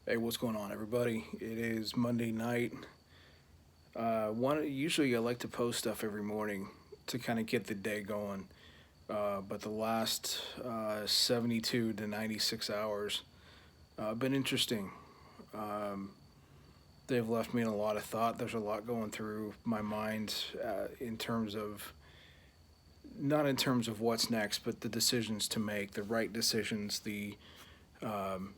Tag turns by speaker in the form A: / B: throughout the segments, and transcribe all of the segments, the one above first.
A: Hey, what's going on, everybody? It is Monday night. Usually I like to post stuff every morning to kind of get the day going. But the last 72 to 96 hours have been interesting. Um, they've left me in a lot of thought. There's a lot going through my mind in terms of, not in terms of what's next, but the decisions to make, the right decisions, um,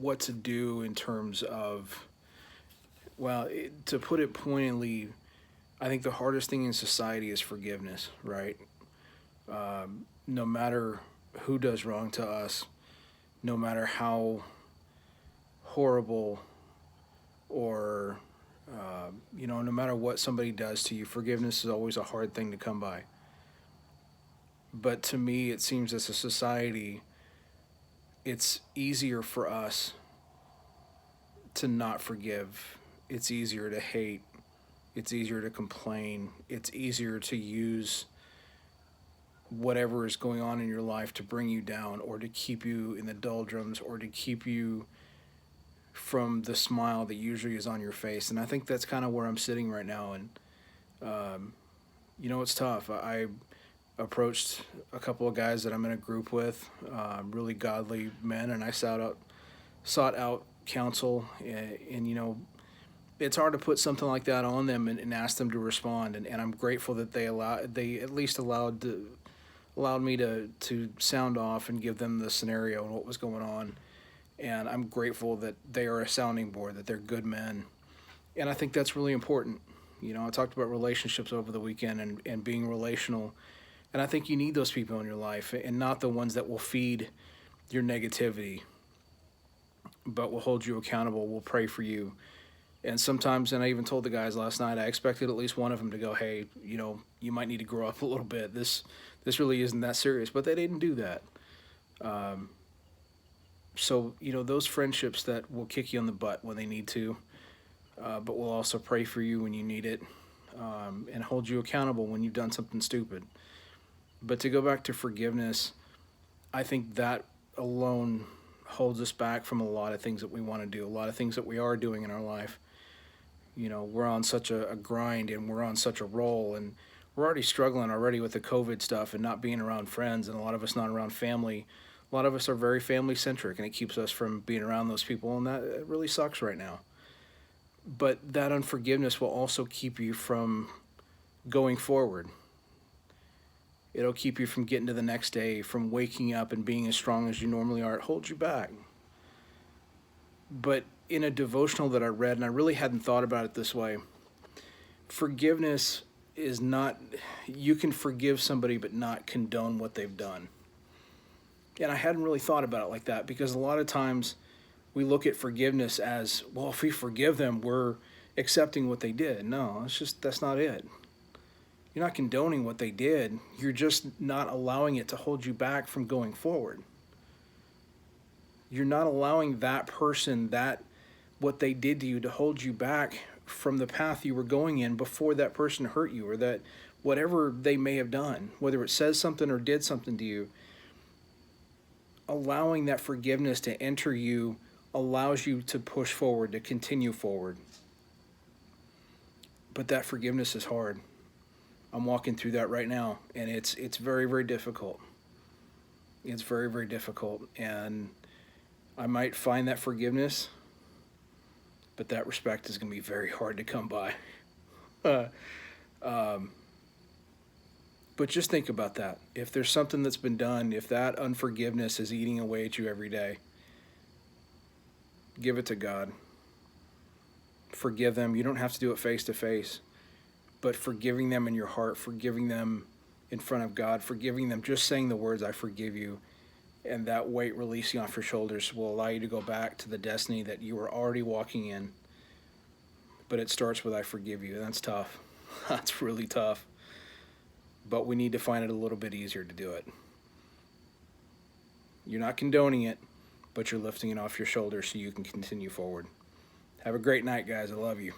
A: what to do in terms of, to put it pointedly, I think the hardest thing in society is forgiveness, right? No matter who does wrong to us, no matter how horrible or, no matter what somebody does to you, forgiveness is always a hard thing to come by. But to me, it seems as a society, it's easier for us to not forgive. It's easier to hate. It's easier to complain. It's easier to use whatever is going on in your life to bring you down or to keep you in the doldrums or to keep you from the smile that usually is on your face. And I think that's kind of where I'm sitting right now. And, it's tough. I approached a couple of guys that I'm in a group with, really godly men, and I sought out counsel. And it's hard to put something like that on them and ask them to respond. And I'm grateful that they at least allowed me to sound off and give them the scenario and what was going on. And I'm grateful that they are a sounding board, that they're good men. And I think that's really important. I talked about relationships over the weekend and being relational. And I think you need those people in your life and not the ones that will feed your negativity, but will hold you accountable, will pray for you. And sometimes, and I even told the guys last night, I expected at least one of them to go, hey, you might need to grow up a little bit. This really isn't that serious. But they didn't do that. So, those friendships that will kick you on the butt when they need to, but will also pray for you when you need it, and hold you accountable when you've done something stupid. But to go back to forgiveness, I think that alone holds us back from a lot of things that we want to do, a lot of things that we are doing in our life. We're on such a grind and we're on such a roll, and we're already struggling already with the COVID stuff and not being around friends, and a lot of us not around family. A lot of us are very family centric, and it keeps us from being around those people, and that it really sucks right now. But that unforgiveness will also keep you from going forward. It'll keep you from getting to the next day, from waking up and being as strong as you normally are. It holds you back. But in a devotional that I read, and I really hadn't thought about it this way, forgiveness is not, you can forgive somebody but not condone what they've done. And I hadn't really thought about it like that, because a lot of times we look at forgiveness as, well, if we forgive them, we're accepting what they did. No, that's not it. You're not condoning what they did. You're just not allowing it to hold you back from going forward. You're not allowing that person, what they did to you, to hold you back from the path you were going in before that person hurt you, or that whatever they may have done, whether it says something or did something to you. Allowing that forgiveness to enter you allows you to push forward, to continue forward. But that forgiveness is hard. I'm walking through that right now, and it's very, very difficult. It's very, very difficult, and I might find that forgiveness, but that respect is going to be very hard to come by. But just think about that. If there's something that's been done, if that unforgiveness is eating away at you every day, give it to God. Forgive them. You don't have to do it face to face, but forgiving them in your heart, forgiving them in front of God, forgiving them, just saying the words, I forgive you, and that weight releasing off your shoulders will allow you to go back to the destiny that you were already walking in. But it starts with I forgive you. That's tough. That's really tough. But we need to find it a little bit easier to do it. You're not condoning it, but you're lifting it off your shoulders so you can continue forward. Have a great night, guys. I love you.